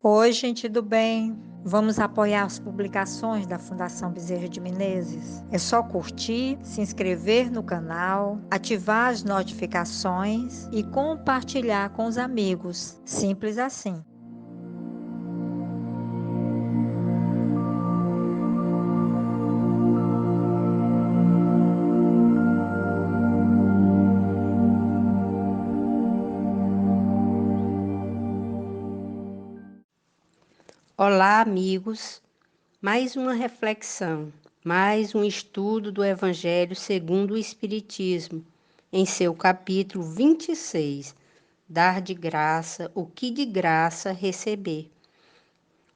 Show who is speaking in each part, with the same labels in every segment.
Speaker 1: Oi, gente do bem. Vamos apoiar as publicações da Fundação Bezerra de Menezes? É só curtir, se inscrever no canal, ativar as notificações e compartilhar com os amigos. Simples assim.
Speaker 2: Olá, amigos. Mais uma reflexão, mais um estudo do Evangelho segundo o Espiritismo, em seu capítulo 26, Dar de graça o que de graça receber.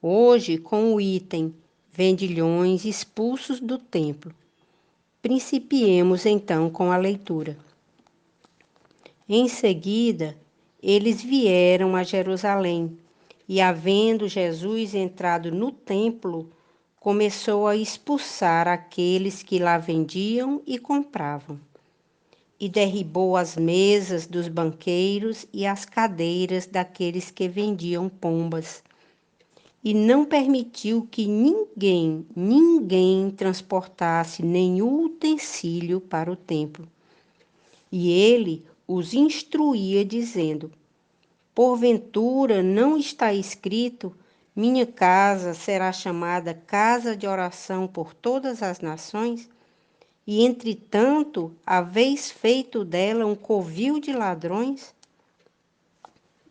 Speaker 2: Hoje, com o item Vendilhões expulsos do templo. Principiemos então com a leitura. Em seguida, eles vieram a Jerusalém, e havendo Jesus entrado no templo, começou a expulsar aqueles que lá vendiam e compravam. E derribou as mesas dos banqueiros e as cadeiras daqueles que vendiam pombas. E não permitiu que ninguém transportasse nenhum utensílio para o templo. E ele os instruía, dizendo: porventura não está escrito: minha casa será chamada casa de oração por todas as nações? E, entretanto, haveis feito dela um covil de ladrões?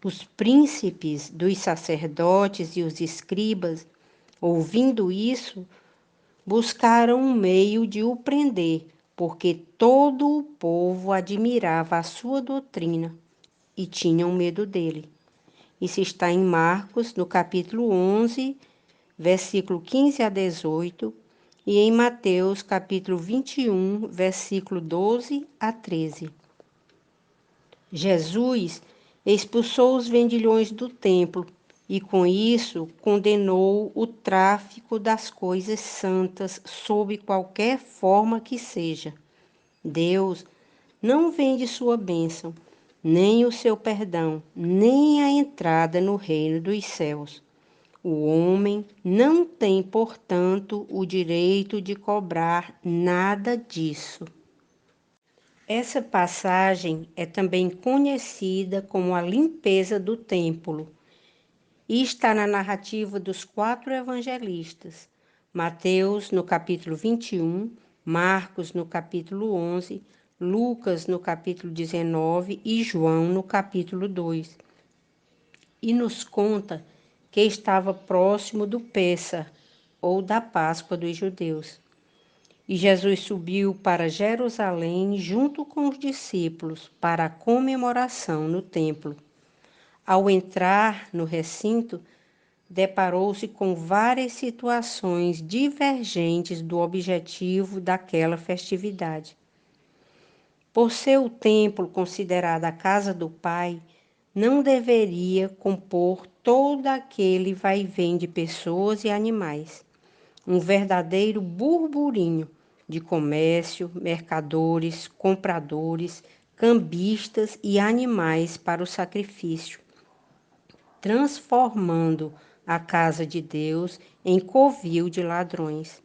Speaker 2: Os príncipes dos sacerdotes e os escribas, ouvindo isso, buscaram um meio de o prender, porque todo o povo admirava a sua doutrina e tinham medo dele. Isso está em Marcos, no capítulo 11, versículo 15 a 18, e em Mateus, capítulo 21, versículo 12 a 13. Jesus expulsou os vendilhões do templo e, com isso, condenou o tráfico das coisas santas sob qualquer forma que seja. Deus não vende sua bênção, nem o seu perdão, nem a entrada no reino dos céus. O homem não tem, portanto, o direito de cobrar nada disso. Essa passagem é também conhecida como a limpeza do templo e está na narrativa dos 4 evangelistas: Mateus, no capítulo 21, Marcos, no capítulo 11, Lucas, no capítulo 19 e João, no capítulo 2. E nos conta que estava próximo do Pêssar, ou da Páscoa dos judeus. E Jesus subiu para Jerusalém junto com os discípulos para a comemoração no templo. Ao entrar no recinto, deparou-se com várias situações divergentes do objetivo daquela festividade. Por ser o templo considerado a casa do Pai, não deveria compor todo aquele vai-vem de pessoas e animais. Um verdadeiro burburinho de comércio, mercadores, compradores, cambistas e animais para o sacrifício, transformando a casa de Deus em covil de ladrões.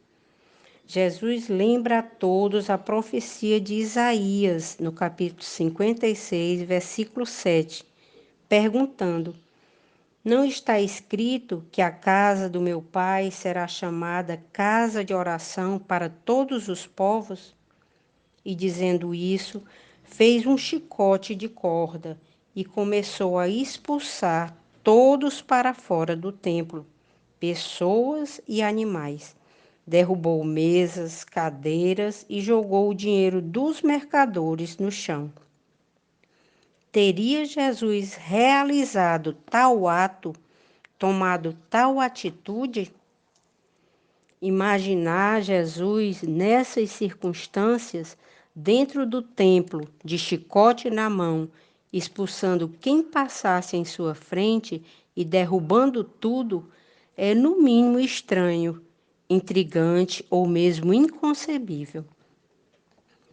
Speaker 2: Jesus lembra a todos a profecia de Isaías, no capítulo 56, versículo 7, perguntando: não está escrito que a casa do meu pai será chamada casa de oração para todos os povos? E dizendo isso, fez um chicote de corda e começou a expulsar todos para fora do templo, pessoas e animais. Derrubou mesas, cadeiras e jogou o dinheiro dos mercadores no chão. Teria Jesus realizado tal ato, tomado tal atitude? Imaginar Jesus nessas circunstâncias, dentro do templo, de chicote na mão, expulsando quem passasse em sua frente e derrubando tudo, é no mínimo estranho, intrigante ou mesmo inconcebível.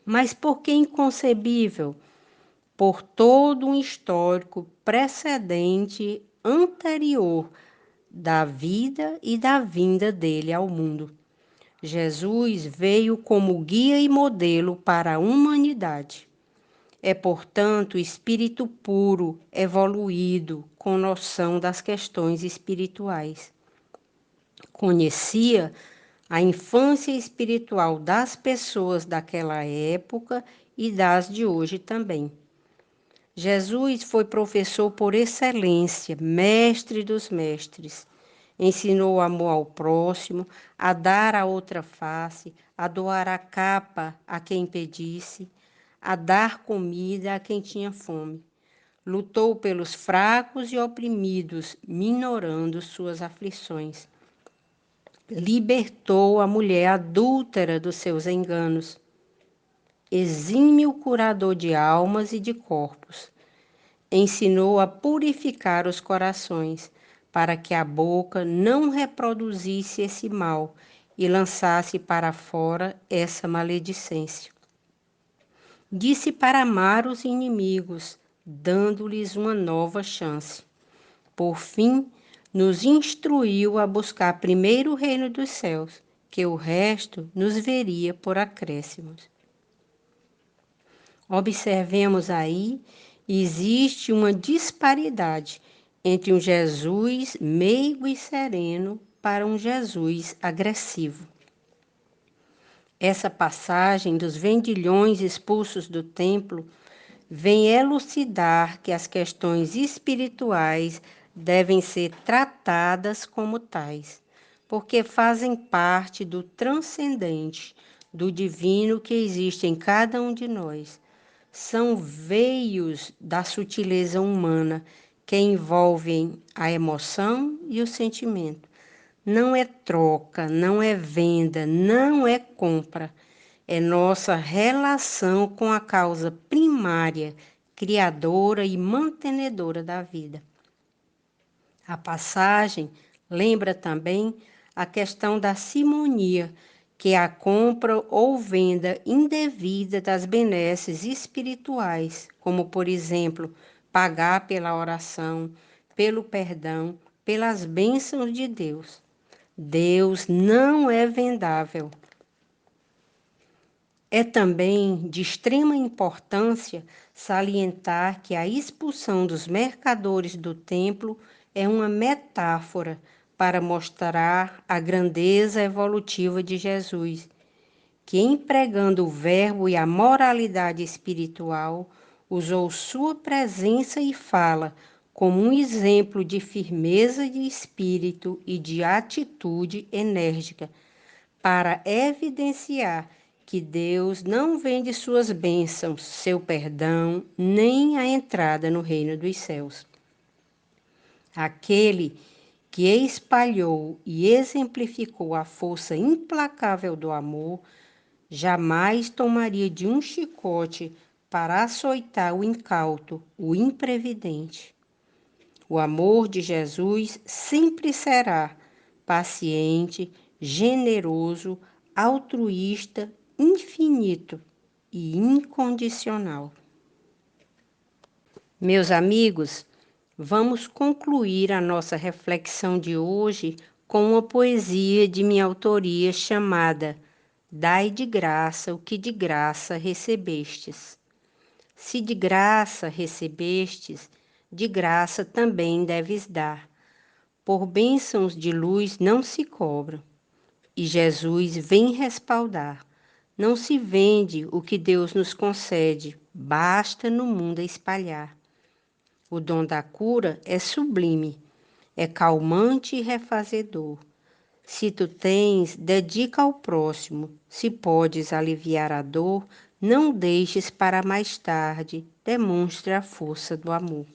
Speaker 2: Mas por que inconcebível? Por todo um histórico precedente anterior da vida e da vinda dele ao mundo. Jesus veio como guia e modelo para a humanidade. É, portanto, espírito puro, evoluído, com noção das questões espirituais. Conhecia a infância espiritual das pessoas daquela época e das de hoje também. Jesus foi professor por excelência, mestre dos mestres. Ensinou o amor ao próximo, a dar a outra face, a doar a capa a quem pedisse, a dar comida a quem tinha fome. Lutou pelos fracos e oprimidos, minorando suas aflições. Libertou a mulher adúltera dos seus enganos. Exímio curador de almas e de corpos. Ensinou a purificar os corações, para que a boca não reproduzisse esse mal e lançasse para fora essa maledicência. Disse para amar os inimigos, dando-lhes uma nova chance. Por fim, nos instruiu a buscar primeiro o reino dos céus, que o resto nos veria por acréscimos. Observemos aí, existe uma disparidade entre um Jesus meigo e sereno para um Jesus agressivo. Essa passagem dos vendilhões expulsos do templo vem elucidar que as questões espirituais devem ser tratadas como tais, porque fazem parte do transcendente, do divino que existe em cada um de nós. São veios da sutileza humana que envolvem a emoção e o sentimento. Não é troca, não é venda, não é compra. É nossa relação com a causa primária, criadora e mantenedora da vida. A passagem lembra também a questão da simonia, que é a compra ou venda indevida das benesses espirituais, como, por exemplo, pagar pela oração, pelo perdão, pelas bênçãos de Deus. Deus não é vendável. É também de extrema importância salientar que a expulsão dos mercadores do templo é uma metáfora para mostrar a grandeza evolutiva de Jesus, que, empregando o verbo e a moralidade espiritual, usou sua presença e fala como um exemplo de firmeza de espírito e de atitude enérgica, para evidenciar que Deus não vende suas bênçãos, seu perdão, nem a entrada no reino dos céus. Aquele que espalhou e exemplificou a força implacável do amor, jamais tomaria de um chicote para açoitar o incauto, o imprevidente. O amor de Jesus sempre será paciente, generoso, altruísta, infinito e incondicional. Meus amigos, vamos concluir a nossa reflexão de hoje com uma poesia de minha autoria chamada Dai de graça o que de graça recebestes. Se de graça recebestes, de graça também deves dar. Por bênçãos de luz não se cobram. E Jesus vem respaldar. Não se vende o que Deus nos concede, basta no mundo espalhar. O dom da cura é sublime, é calmante e refazedor. Se tu tens, dedica ao próximo. Se podes aliviar a dor, não deixes para mais tarde, demonstre a força do amor.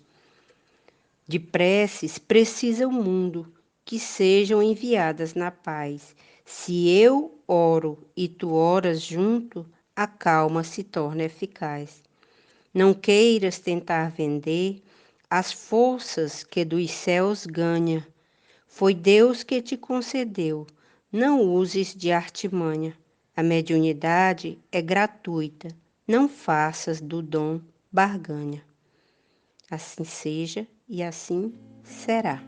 Speaker 2: De preces precisa o mundo, que sejam enviadas na paz. Se eu oro e tu oras junto, a calma se torna eficaz. Não queiras tentar vender as forças que dos céus ganha. Foi Deus que te concedeu, não uses de artimanha. A mediunidade é gratuita, não faças do dom barganha. Assim seja e assim será.